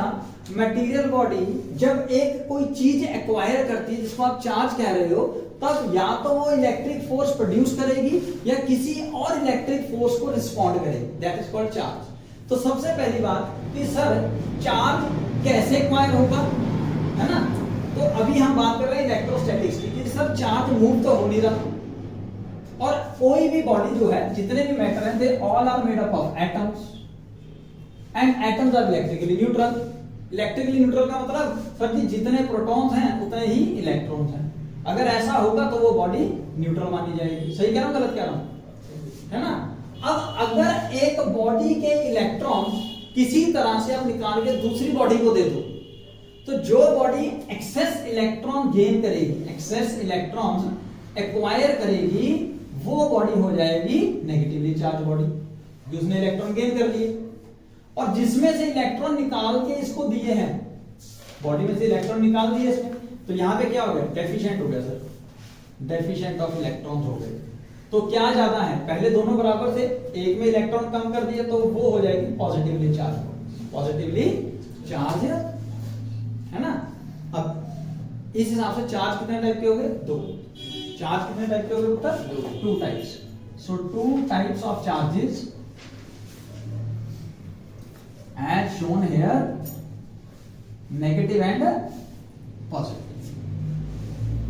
मटेरियल बॉडी जब एक कोई चीज एक्वायर करती है जिसको आप चार्ज कह रहे हो, तब या तो वो इलेक्ट्रिक फोर्स प्रोड्यूस करेगी या किसी और इलेक्ट्रिक फोर्स को रिस्पॉन्ड करेगी, दैट इज कॉल्ड चार्ज। तो सबसे पहली बात कि सर चार्ज कैसे एक्वायर होगा, है ना। तो अभी हम बात कर रहे हैं इलेक्ट्रोस्टैटिक्स की, कि सर चार्ज मूव तो हो नहीं रहा, और कोई भी बॉडी जो है, जितने भी मैटर हैं, they all are made up of atoms and atoms are electrically neutral. Electrically neutral का मतलब सर जी जितने प्रोटॉन्स हैं उतने ही इलेक्ट्रॉन्स हैं। अगर ऐसा होगा तो वो बॉडी न्यूट्रल मानी जाएगी। सही कह रहा हूं, गलत कह रहा हूं, है ना। अब अगर एक बॉडी के इलेक्ट्रॉन्स किसी तरह से आप निकाल के दूसरी बॉडी को दे दो, तो जो बॉडी एक्सेस इलेक्ट्रॉन गेन करेगी, एक्सेस इलेक्ट्रॉन्स एक्वायर करेगी, वो बॉडी हो जाएगी नेगेटिवली चार्ज बॉडी, जो उसने इलेक्ट्रॉन गेन कर लिए। और जिसमें से इलेक्ट्रॉन निकाल के इसको दिए हैं, बॉडी में से इलेक्ट्रॉन निकाल दिए इसमें, तो यहां पे क्या हो गया, डेफिशिएंट हो गया सर, डेफिशिएंट ऑफ इलेक्ट्रॉन्स हो गए। तो क्या ज्यादा है, पहले दोनों बराबर थे, एक में इलेक्ट्रॉन कम कर दिए तो वो हो जाएगी पॉजिटिवली चार्ज, पॉजिटिवली चार्ज, है ना। अब इस हिसाब से चार्ज कितने टाइप के हो गए, 2। चार्ज कितने टाइप के हो गए उत्तर, 2 types. So 2 types of charges as shown here, negative and positive।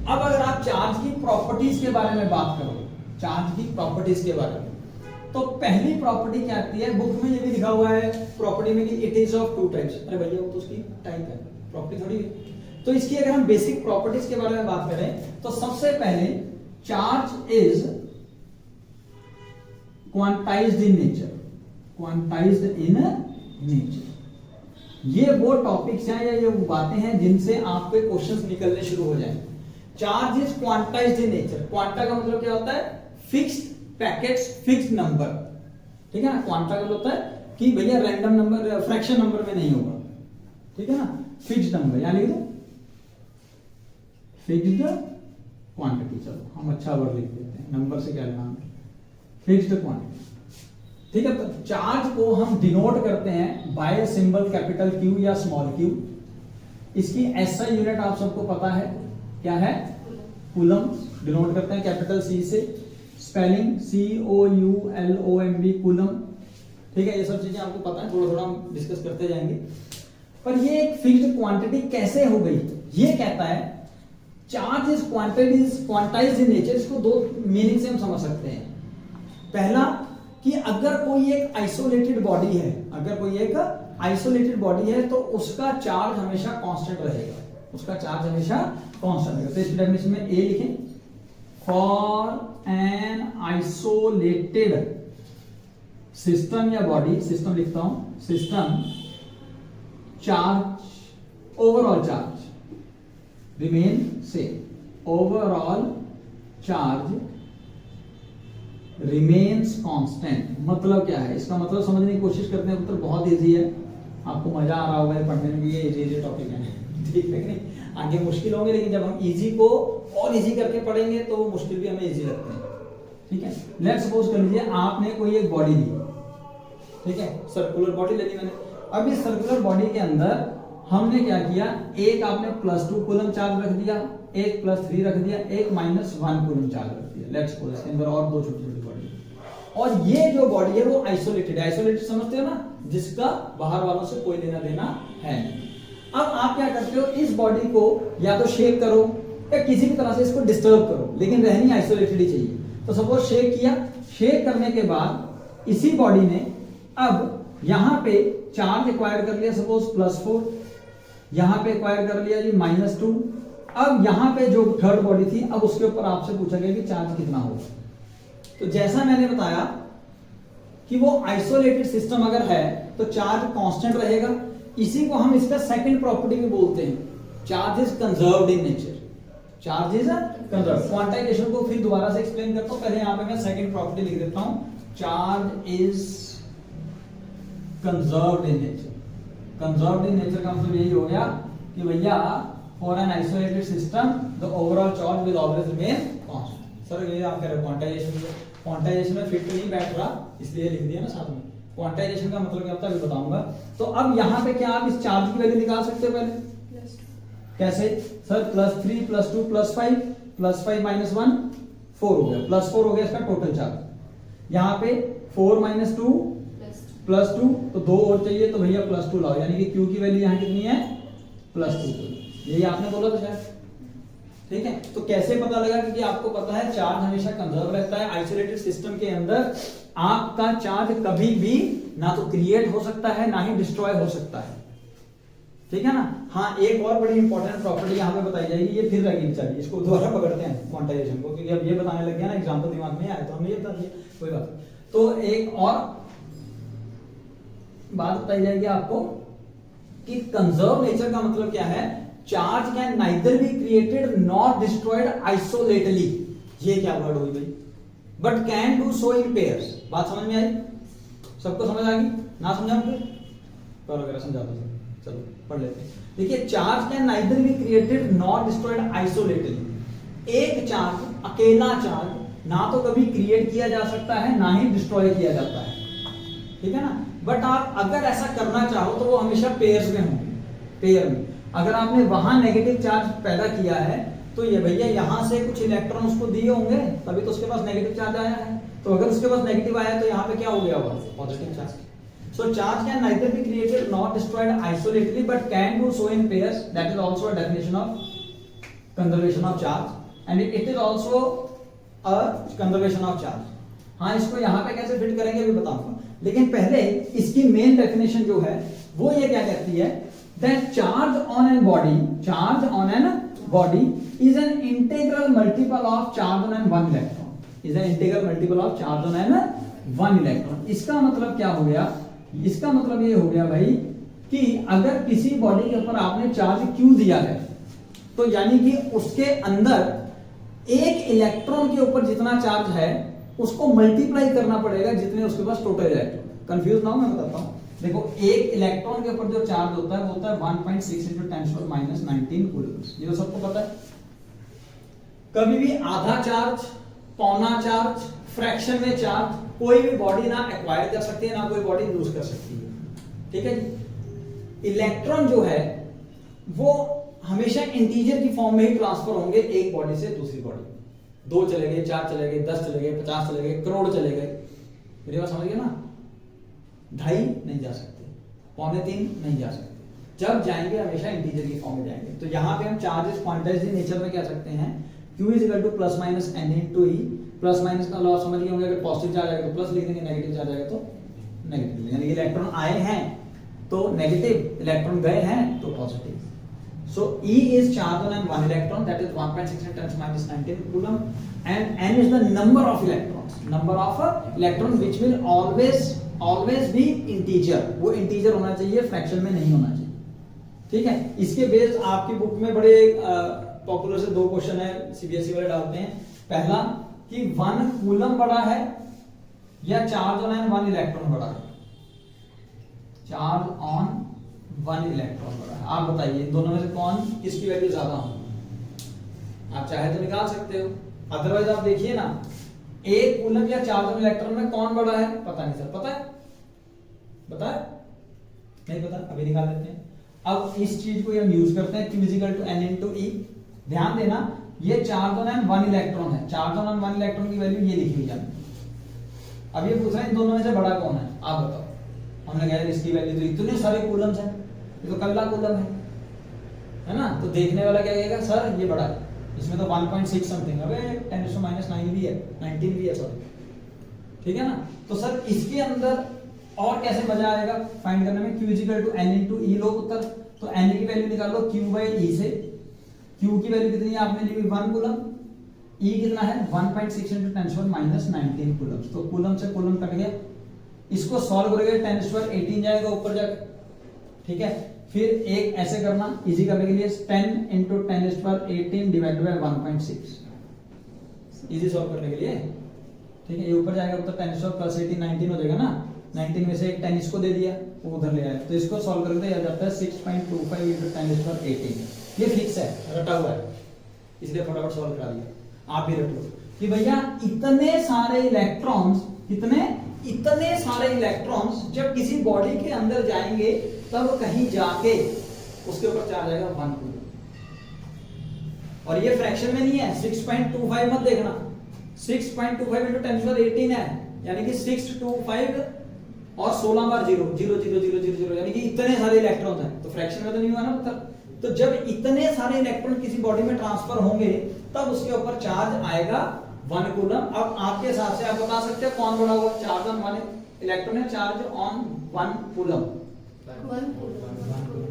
अब अगर आप चार्ज की प्रॉपर्टीज के बारे में बात करो, चार्ज की प्रॉपर्टीज के बारे में, तो पहली प्रॉपर्टी क्या आती है, बुक में ये भी लिखा हुआ है प्रॉपर्टी में कि इट इज ऑफ 2 टाइप्स। अरे भैया वो तो उसकी टाइप है, प्रॉपर्टी थोड़ी है। तो इसकी अगर हम बेसिक प्रॉपर्टीज के बारे में बात करें, तो सबसे पहले charge is quantized in nature, quantized in nature. ये वो टॉपिक्स हैं या ये वो बातें हैं जिनसे आपके क्वेश्चंस निकलने शुरू हो जाएंगे। Charge is quantized in nature. Quanta का मतलब क्या होता है, फिक्स्ड पैकेट्स, फिक्स्ड नंबर, ठीक है ना। क्वांटा का मतलब होता है कि भैया रैंडम नंबर, फ्रैक्शन नंबर में नहीं होगा, ठीक है ना। फिक्स्ड नंबर, यहां लिख दो फिक्स्ड क्वांटिटी। चलो हम अच्छा वर्ड लिख देते हैं, नंबर से क्या लेना, फिक्स्ड क्वांटिटी, ठीक है। तो चार्ज को हम डिनोट करते हैं बाय सिंबल कैपिटल Q या स्मॉल q। इसकी एसआई यूनिट आप सबको पता है, क्या है, कूलम। डिनोट करते हैं कैपिटल C से, स्पेलिंग COULOMB, कूलम, ठीक है। ये सब चीजें आपको पता है, थोड़ा थोड़ा हम डिस्कस करते जाएंगे। पर ये एक फिक्स्ड क्वांटिटी कैसे हो गई, ये कहता है charge is quantized in nature. इसको 2 मीनिंग से हम समझ सकते हैं। पहला कि अगर कोई एक आइसोलेटेड बॉडी है, अगर कोई एक आइसोलेटेड बॉडी है तो उसका चार्ज हमेशा कांस्टेंट रहेगा, उसका चार्ज हमेशा कांस्टेंट रहेगा। तो इस डेफिनेशन में ए लिखें, फॉर एन आइसोलेटेड सिस्टम या बॉडी, सिस्टम लिखता हूं, system charge, overall charge remain same, overall charge remains constant. मतलब क्या है, इसका मतलब समझने की कोशिश करते हैं, उत्तर बहुत इजी है, आपको मजा आ रहा होगा पढ़ने में, ये इजी टॉपिक है, ठीक है कि नहीं। आगे मुश्किल होंगे, लेकिन जब हम इजी को और इजी करके पढ़ेंगे तो वो मुश्किल भी हमें इजी लगते हैं, ठीक है। लेट्स सपोज कर लीजिए आपने कोई एक बॉडी ली, ठीक है, सर्कुलर बॉडी ले ली मैंने। अब इस सर्कुलर बॉडी के अंदर हमने क्या किया, एक आपने +2 कूलम चार्ज रख दिया, एक +3 रख दिया, एक -1 कूलम चार्ज रख दिया। लेट्स सपोज इसके अंदर और दो छोटी छोटी बॉडी, और ये जो बॉडी है वो आइसोलेटेड है। आइसोलेटेड समझते हो ना, जिसका बाहर वालों से कोई लेना देना है नहीं। अब आप क्या करते हो, इस बॉडी को या तो शेक करो या किसी भी तरह से इसको डिस्टर्ब करो, लेकिन रहनी आइसोलेटेड ही चाहिए। तो सपोज शेक किया, शेक करने के बाद इसी बॉडी ने अब यहां पे चार्ज एक्वायर कर लिया, सपोज +4, यहां पे एक्वायर कर लिया जी -2। अब यहां पे जो थर्ड बॉडी थी, अब उसके ऊपर आपसे पूछा गया कि चार्ज कितना होगा। तो जैसा मैंने बताया कि वो आइसोलेटेड सिस्टम अगर है तो चार्ज कांस्टेंट रहेगा। इसी को हम इसका सेकंड प्रॉपर्टी भी बोलते हैं, charge is conserved in nature. Charge is conserved. Quantization को फिर दोबारा से एक्सप्लेन करता हूं, पहले यहां पे मैं सेकंड प्रॉपर्टी लिख देता हूं, charge is conserved in nature. Conserved in nature का मतलब यही हो गया कि भैया for an isolated system the overall charge will always remain constant. Sir ये आप कह रहे हो क्वांटाइजेशन में फिट नहीं बैठ रहा, इसलिए लिख दिया ना साथ में। क्वांटाइजेशन का मतलब क्या होता है अभी बताऊंगा। तो अब यहां पे क्या आप इस चार्ज की वैल्यू निकाल सकते हो पहले? कैसे सर? +3 +2 +5, +5 -1 4 हो गया, +4 हो गया इसका टोटल चार्ज। यहां पे 4 -2 +2, तो 2 और चाहिए, तो भैया +2 लाओ, यानी कि Q की वैल्यू यहां कितनी है? +2। यही आपने बोला था शायद, ठीक है। तो कैसे पता लगा? क्योंकि आपको पता है चार्ज हमेशा कंजर्व रहता है। आइसोलेटेड सिस्टम के अंदर आपका चार्ज कभी भी ना तो क्रिएट हो सकता है ना ही डिस्ट्रॉय हो सकता है, ठीक है ना। हाँ, एक और बड़ी इंपॉर्टेंट प्रॉपर्टी यहां पे बताई जाएगी, ये फिर रहेगी बेचारी, इसको दोबारा पकड़ते हैं क्वांटाइजेशन को, क्योंकि अब ये बताने लग गया ना, एग्जांपल दिमाग में आया तो हमने ये बता दिया, कोई बात। तो एक और बात बताई जाएगी आपको कि कंजर्व नेचर का मतलब क्या है। Charge can neither be created nor destroyed isolately, ये क्या वर्ड हुई भाई, but can do so in pairs. बात समझ में आई? सबको समझ आ गई? ना समझाऊं फिर पर वगैरह समझा दो, चलो पढ़ लेते हैं। देखिए, charge can neither be created nor destroyed isolately. एक चार्ज, अकेला चार्ज ना तो कभी क्रिएट किया जा सकता है ना ही डिस्ट्रॉय किया जाता है, ठीक है ना। बट आप अगर ऐसा करना चाहो तो वो हमेशा पेयर्स में होंगे, पेयर में। अगर आपने वहां नेगेटिव चार्ज पैदा किया है तो ये भैया यहां से कुछ इलेक्ट्रॉन उसको दिए होंगे, तभी तो उसके पास नेगेटिव चार्ज आया है। तो अगर उसके पास नेगेटिव आया तो यहाँ पे क्या हो गया होगा? Positive charge. So charge can neither be created not destroyed isolatedly but can do so in pairs. That is also a definition of conservation of charge and it is also a conservation of charge. हाँ, इसको यहाँ पे कैसे फिट करेंगे अभी बताऊंगा, लेकिन पहले इसकी मेन डेफिनेशन जो है वो ये क्या कहती है, that charge on an body is an integral multiple of charge on an one electron, is an integral multiple of charge on an one electron। इसका मतलब क्या हो गया? इसका मतलब ये हो गया भाई कि अगर किसी बॉडी के ऊपर आपने चार्ज Q दिया है तो यानी कि उसके अंदर एक इलेक्ट्रॉन के ऊपर जितना चार्ज है उसको मल्टीप्लाई करना पड़ेगा जितने उसके पास टोटल इलेक्ट्रॉन। कंफ्यूज ना हो, मैं बताता हूं। देखो, एक इलेक्ट्रॉन के ऊपर जो चार्ज होता है वो होता है 1.6 × 10⁻⁻19 कूलम्स। ये तो सबको पता है। कभी भी आधा चार्ज, पौना चार्ज, फ्रैक्शन में चार्ज कोई भी बॉडी ना एक्वायर कर सकती है ना कोई बॉडी लूज कर सकती है, ठीक है जी। इलेक्ट्रॉन जो है वो हमेशा इंटीजर की फॉर्म में ही ट्रांसफर होंगे एक बॉडी से दूसरी बॉडी। 2 चले गए, 4 चले गए, 10 चले गए, 50 चले गए, करोड़ चले गए। मेरी बात समझ गए ना? 2.5 नहीं जा सकते, 2.25 नहीं जा सकते। जब जाएंगे हमेशा इंटीजर की फॉर्म में जाएंगे। तो यहां पे हम चार्जेस क्वांटाइज्ड नेचर में कह सकते हैं Q = ±n × E। Plus minus का लॉ समझ गए होंगे, अगर पॉजिटिव चार्ज आएगा तो प्लस लिख देंगे, नेगेटिव चार्ज आएगा तो नेगेटिव। यानी कि इलेक्ट्रॉन आए हैं तो नेगेटिव, इलेक्ट्रॉन गए हैं तो positive. So E is charge on one electron, that is 1.6 × 10⁻19 coulomb, and n is the number of electrons, which will always be integer। वो integer होना चाहिए, फ्रैक्शन में नहीं होना चाहिए, ठीक है। इसके बेस्ड आपकी बुक में बड़े पॉपुलर से 2 क्वेश्चन है, सीबीएसई वाले डालते हैं। पहला कि 1 कूलम बड़ा है या चार्ज ऑन 1 इलेक्ट्रॉन बड़ा है? चार्ज ऑन 1 इलेक्ट्रॉन बड़ा है। आप बताइए दोनों में से कौन, किसकी वैल्यू ज्यादा हो? आप चाहे तो निकाल सकते हो, अदरवाइज आप देखिए ना, 1 कूलम या चार्ज ऑन इलेक्ट्रॉन में कौन बड़ा है? पता नहीं सर, पता है? नहीं पता? अभी निकाल लेते हैं। अब इस चीज को हम यूज करते हैं, Q = n × E। ध्यान देना, ये चार्ज ऑन एन 1 इलेक्ट्रॉन है, चार्ज ऑन एन 1 इलेक्ट्रॉन की वैल्यू ये लिखी हुई है। अब ये पूछ रहे हैं इन दोनों में से बड़ा कौन है, आप बताओ। हमने कहा इसकी वैल्यू तो इतने सारे कूलम्स हैं, ये तो कल्ला कूलम है ना। तो देखने वाला क्या कहेगा, सर ये बड़ा है, इसमें तो 1.6 समथिंग, अबे 10⁻⁹ भी है, 19 भी है सॉरी, ठीक है ना। तो सर इसके अंदर और कैसे मजा आएगा फाइंड करने में, Q = N × E लो उत्तर, तो N की वैल्यू निकालो Q/E से। Q की वैल्यू कितनी है आपने ली हुई 1 कूलम, E कितना है 1.6 × 10⁻19 कूलम, तो कूलम से कूलम कट गया, इसको सॉल्व करोगे 10⁻18 जाएगा ऊपर जाकर, ठीक है। फिर एक ऐसे करना इजी करने के लिए 10 × 10⁻18 / 1.6, इजी सॉल्व करने के लिए, ठीक है। ये ऊपर जाएगा उत्तर 10⁻+18 19 हो जाएगा ना, 19 में से एक 10 इसको दे दिया, वो उधर ले आया, तो इसको सॉल्व करके आ जाता है 6.25 × 10⁻18। ये फिक्स है, रटा हुआ है, इसलिए फटाफट सॉल्व करा दिया। आप भी रट लो कि भैया इतने सारे इलेक्ट्रॉन्स, इतने सारे इलेक्ट्रॉन्स जब किसी बॉडी के अंदर जाएंगे तब कहीं जाके उसके ऊपर चार्ज आएगा 1 कूलम, और ये फ्रैक्शन में नहीं है, 6.25 मत देखना, 6.25 × 10⁻18 है, यानी कि 625 और 16 बार 0 0 0 0 0 0, यानी कि इतने सारे इलेक्ट्रॉन्स हैं, तो फ्रैक्शन में तो नहीं हुआ ना उत्तर। तो जब इतने सारे इलेक्ट्रॉन किसी बॉडी में ट्रांसफर होंगे तब उसके ऊपर चार्ज आएगा 1 कूलम। अब आपके हिसाब से आप बता सकते हैं कौन बड़ा होगा, चार्ज ऑन 1 इलेक्ट्रॉन है, चार्ज ऑन 1 कूलम।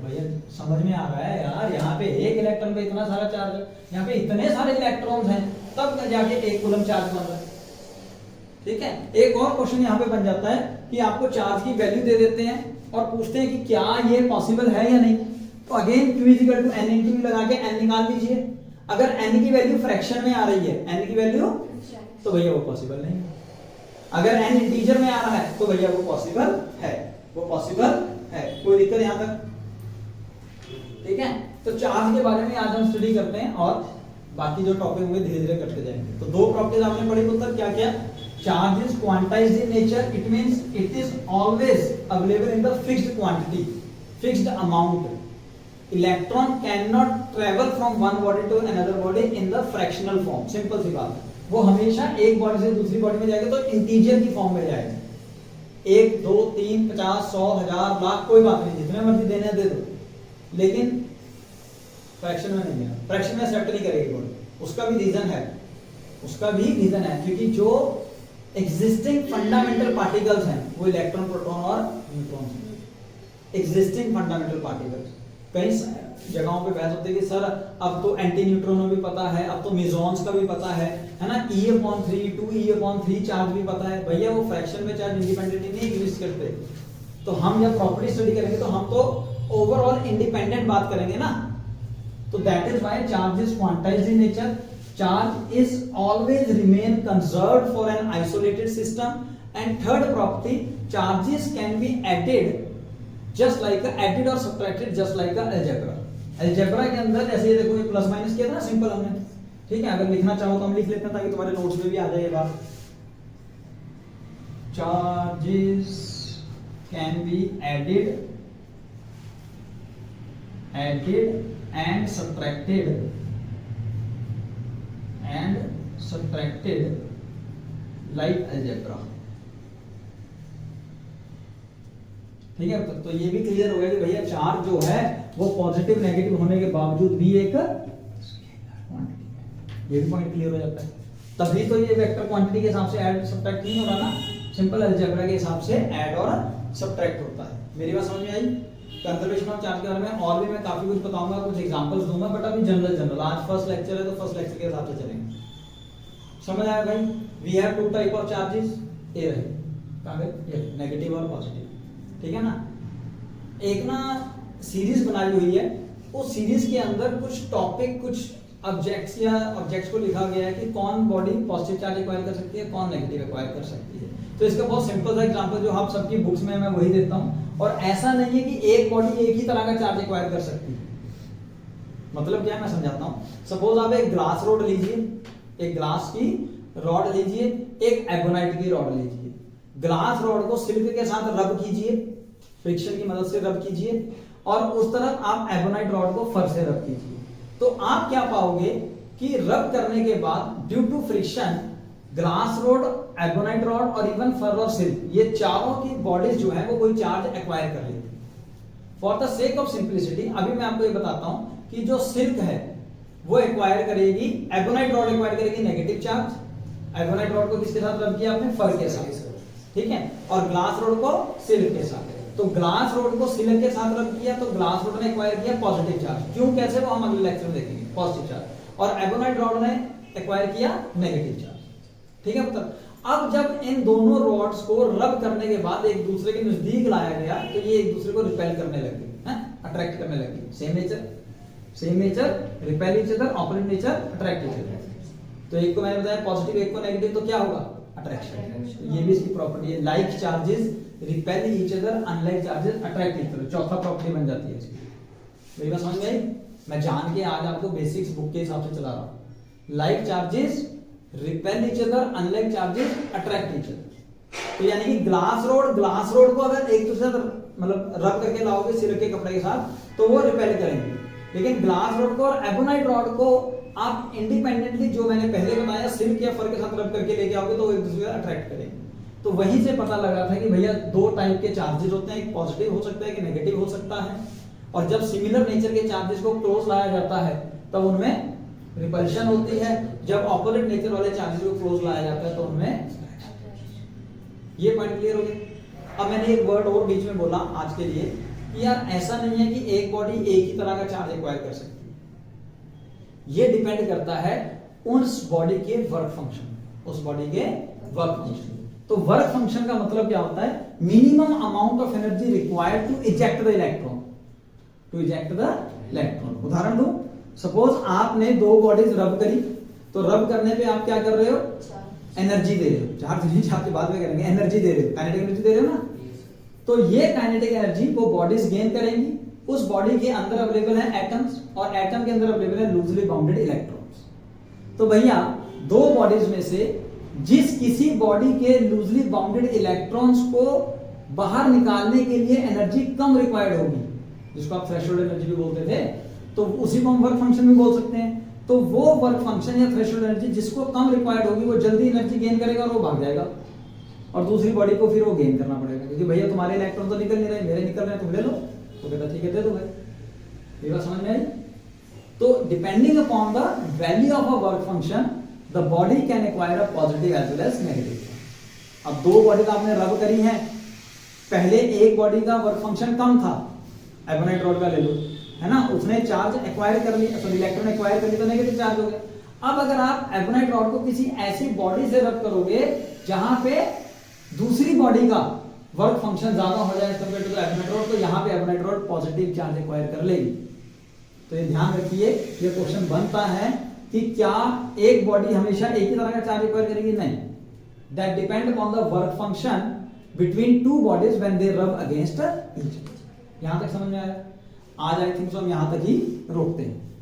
भैया समझ में आ रहा है यार, यहाँ पे एक इलेक्ट्रॉन पे इतना सारा चार्ज है, यहाँ पे इतने सारे इलेक्ट्रॉन्स हैं, तब जाके 1 कूलम चार्ज बन रहा है, ठीक है। एक और क्वेश्चन यहाँ पे बन जाता है कि आपको चार्ज की वैल्यू दे देते हैं और पूछते हैं कि क्या ये पॉसिबल है या नहीं, तो अगेन Q = N × E लगा के N निकाल लीजिए। अगर N की वैल्यू फ्रैक्शन में आ रही है, N की वैल्यू, तो भैया वो पॉसिबल नहीं। अगर N इंटीजर में आ रहा है तो भैया वो पॉसिबल है, वो पॉसिबल है, कोई दिक्कत यहां तक, ठीक है। तो चार्ज के बारे में आज हम स्टडी करते हैं और बाकी जो टॉपिक होंगे धीरे धीरे करते जाएंगे। तो 2 प्रॉपर्टीज आपने पढ़ी, उत्तर क्या क्या, charge is quantized in nature, it means it is always available in the fixed quantity, fixed amount. Electron can not travel from one body to another body in the fractional form, simple सी बात, वो हमेशा एक बॉडी से दूसरी बॉडी में जाएगा तो इंटीजर की फॉर्म में जाएगा, 1 2 3 50 100 1000 लाख कोई बात नहीं, जितने मर्जी देने दे दो, लेकिन फ्रैक्शन में नहीं है, फ्रैक्शन में एक्सेप्ट नहीं करेगी बॉडी। उसका भी रीजन है, उसका भी रीजन है, क्योंकि जो एग्जिस्टिंग फंडामेंटल पार्टिकल्स हैं वो इलेक्ट्रॉन प्रोटॉन और न्यूट्रॉन हैं, एग्जिस्टिंग फंडामेंटल पार्टिकल्स। कई जगहों पे बहस होती है कि सर अब तो एंटी न्यूट्रॉनो भी पता है, अब तो मेसॉन्स का भी पता है ना, E/3 2E/3 चार्ज भी पता है। भैया वो फ्रैक्शन में चार्ज इंडिपेंडेंटली नहीं एग्जिस्ट करते। तो हम जब प्रॉपर्टी स्टडी करेंगे तो हम तो ओवरऑल इंडिपेंडेंट बात करेंगे ना, तो that is why charge is quantized in nature, charge is always remain conserved for an isolated system. And third property, charges can be added just like added or subtracted just like algebra. Algebra के अंदर जैसे ये देखो ये प्लस माइनस किया था ना सिंपल हमने, ठीक है। अगर लिखना चाहो तो हम लिख लेते हैं ताकि तुम्हारे नोट्स में भी आ जाए ये बात। Charges can be added and subtracted like algebra, ठीक है। तो ये भी क्लियर हो गया कि भैया चार्ज जो है वो पॉजिटिव नेगेटिव होने के बावजूद भी एक क्वांटिटी है, ये भी पॉइंट क्लियर हो जाता है। तभी तो ये वेक्टर क्वांटिटी के हिसाब से ऐड सब्ट्रैक्ट नहीं हो रहा ना, सिंपल अलजेब्रा के हिसाब से ऐड और सब्ट्रैक्ट होता है। मेरी बात समझ में आई? कंजर्वेशन ऑफ चार्ज के बारे में और भी मैं काफी कुछ बताऊंगा, कुछ एग्जांपल्स दूंगा, बट अभी जनरल आज फर्स्ट लेक्चर है तो फर्स्ट लेक्चर के हिसाब से चलेंगे। समझ आया भाई? We have 2 type of charges, ये रहे कहां गए, ये नेगेटिव और पॉजिटिव, ठीक है ना। एक ना सीरीज बनाई हुई है, उस सीरीज के अंदर कुछ टॉपिक, कुछ ऑब्जेक्ट्स या ऑब्जेक्ट्स को लिखा गया है कि कौन बॉडी पॉजिटिव चार्ज एक्वायर कर सकती है, कौन नेगेटिव एक्वायर कर सकती है। तो इसका बहुत सिंपल सा एग्जांपल जो आप सबकी बुक्स में मैं वही देता हूं, और ऐसा नहीं है कि एक बॉडी एक ही तरह का चार्ज एक्वायर कर सकती है। मतलब क्या है मैं समझाता हूं। सपोज आप एक ग्लास रोड लीजिए, एक ग्लास की रॉड लीजिए, एक एबोनाइट की रॉड लीजिए। ग्लास रॉड को सिल्क के साथ रब कीजिए, फ्रिक्शन की मदद से रब कीजिए, और उस तरफ आप एबोनाइट रॉड को फर से रब कीजिए। तो आप क्या पाओगे कि रब करने के बाद due to friction glass rod, aragonite rod और इवन फर और सिल्क, ये चारों की बॉडीज जो है वो कोई चार्ज एक्वायर कर लेती है। For the sake of simplicity अभी मैं आपको ये बताता हूं कि जो सिल्क है वो एक्वायर करेगी, एर्गोनाइट रॉड एक्वायर करेगी नेगेटिव चार्ज। एर्गोनाइट रॉड को किसके साथ रब किया आपने? फर के साथ, ठीक है, और ग्लास रोड को सिल्क के साथ। तो ग्लास रोड को सिल्क के साथ रब किया तो ग्लास रोड ने एक्वायर किया पॉजिटिव चार्ज। क्यों, कैसे, वो हम अगले लेक्चर में देखेंगे। Positive charge. और एर्गोनाइट रॉड ने एक्वायर किया नेगेटिव चार्ज, ठीक है। मतलब अब जब इन दोनों रॉड्स को रब करने के बाद एक दूसरे के नजदीक लाया गया तो ये एक दूसरे को रिपेल करने लगे, अट्रैक्ट करने लगे। Same nature, repel each other, opposite nature, attract each other. तो एक को मैंने बताया पॉजिटिव, एक को नेगेटिव, तो क्या होगा? अट्रैक्शन। तो ये भी इसकी प्रॉपर्टी है। Like charges repel each other, unlike charges attract each other. चौथा प्रॉपर्टी बन जाती है इसकी। मेरी बात समझ में आई? मैं जान के आज आपको बेसिक्स बुक के हिसाब से चला रहा हूं। Like charges repel each other, unlike charges attract each other. तो यानी कि ग्लास रोड को अगर एक दूसरे से मतलब रब करके लाओगे सिल्क के कपड़े के साथ तो वो रिपेल करेंगे, लेकिन ग्लास रोड को और एर्गोनाइट रॉड को आप इंडिपेंडेंटली जो मैंने पहले बताया सिल्क या फर के साथ रब करके लेके आओगे तो वो एक दूसरे को अट्रैक्ट करेंगे। तो वहीं से पता लगा था कि भैया दो टाइप के चार्जेस होते हैं, एक पॉजिटिव हो सकता है कि नेगेटिव हो सकता है। और जब सिमिलर नेचर के चार्जेस को क्लोज लाया जाता है तब उनमें रिपल्शन होती है, जब ऑपोजिट नेचर वाले चार्जेस को क्लोज लाया जाता है तो उनमें। ये पॉइंट क्लियर हो गया। अब मैंने एक वर्ड और बीच में बोला आज के लिए कि यार ऐसा नहीं है कि एक बॉडी एक ही तरह का चार्ज एक्वायर कर सकती है। ये डिपेंड करता है उस बॉडी के वर्क फंक्शन, उस बॉडी के वर्क फंक्शन। तो वर्क फंक्शन का मतलब क्या होता है? Minimum amount of energy required to eject the electron, to eject the electron. उदाहरण दो, सपोज आपने दो बॉडीज रब करी, तो रब करने पे आप क्या कर रहे हो? एनर्जी दे रहे हो। चार्ज नहीं, चार्ज के बाद में करेंगे, एनर्जी दे रहे हो, काइनेटिक एनर्जी दे रहे हो ना। तो ये काइनेटिक एनर्जी वो बॉडीज गेन करेंगी। उस बॉडी के अंदर अवेलेबल है एटम्स और एटम के अंदर अवेलेबल है लूजली बाउंडेड इलेक्ट्रॉन्स। तो भैया दो बॉडीज में से जिस किसी बॉडी के लूजली बाउंडेड इलेक्ट्रॉन्स को बाहर निकालने के लिए एनर्जी कम रिक्वायर्ड होगी, जिसको आप थ्रेशोल्ड एनर्जी भी बोलते थे, तो उसी को हम वर्क फंक्शन भी बोल सकते हैं। तो वो वर्क फंक्शन या थ्रेशोल्ड एनर्जी जिसको कम रिक्वायर्ड होगी वो जल्दी एनर्जी गेन करेगा और वो भाग जाएगा, और दूसरी बॉडी को फिर वो गेन करना पड़ेगा, क्योंकि भैया तुम्हारे इलेक्ट्रॉन तो निकल नहीं रहे, मेरे निकल रहे हैं, तुम ले लो। तो कहता ठीक है दे दो भाई। ये बात समझ में आई? तो depending upon the value of a work function the body can acquire a positive as well as negative. अब दो बॉडी आपने रब करी है, पहले एक बॉडी का वर्क फंक्शन कम था, एर्गोनाइट रॉड का ले लो, है ना, उसने चार्ज एक्वायर कर लिया, सॉरी इलेक्ट्रॉन एक्वायर कर लिया तो नेगेटिव चार्ज हो गया। अब अगर आप एर्गोनाइट रॉड को किसी ऐसी बॉडी से रब करोगे जहां पे दूसरी बॉडी का वर्क फंक्शन ज्यादा हो जाए कंपेयर टू द एर्गोनाइट रॉड, तो यहां पे एर्गोनाइट रॉड पॉजिटिव चार्ज एक्वायर कर लेगी। तो ये ध्यान रखिए, ये क्वेश्चन बनता है कि क्या एक बॉडी हमेशा एक ही तरह का चार्ज एक्वायर करेगी? नहीं, that depend upon the work function between two bodies when they रब अगेंस्ट ईच अदर। यहां तक समझ में आया? आज आई थिंक सो हम यहां तक ही रोकते हैं।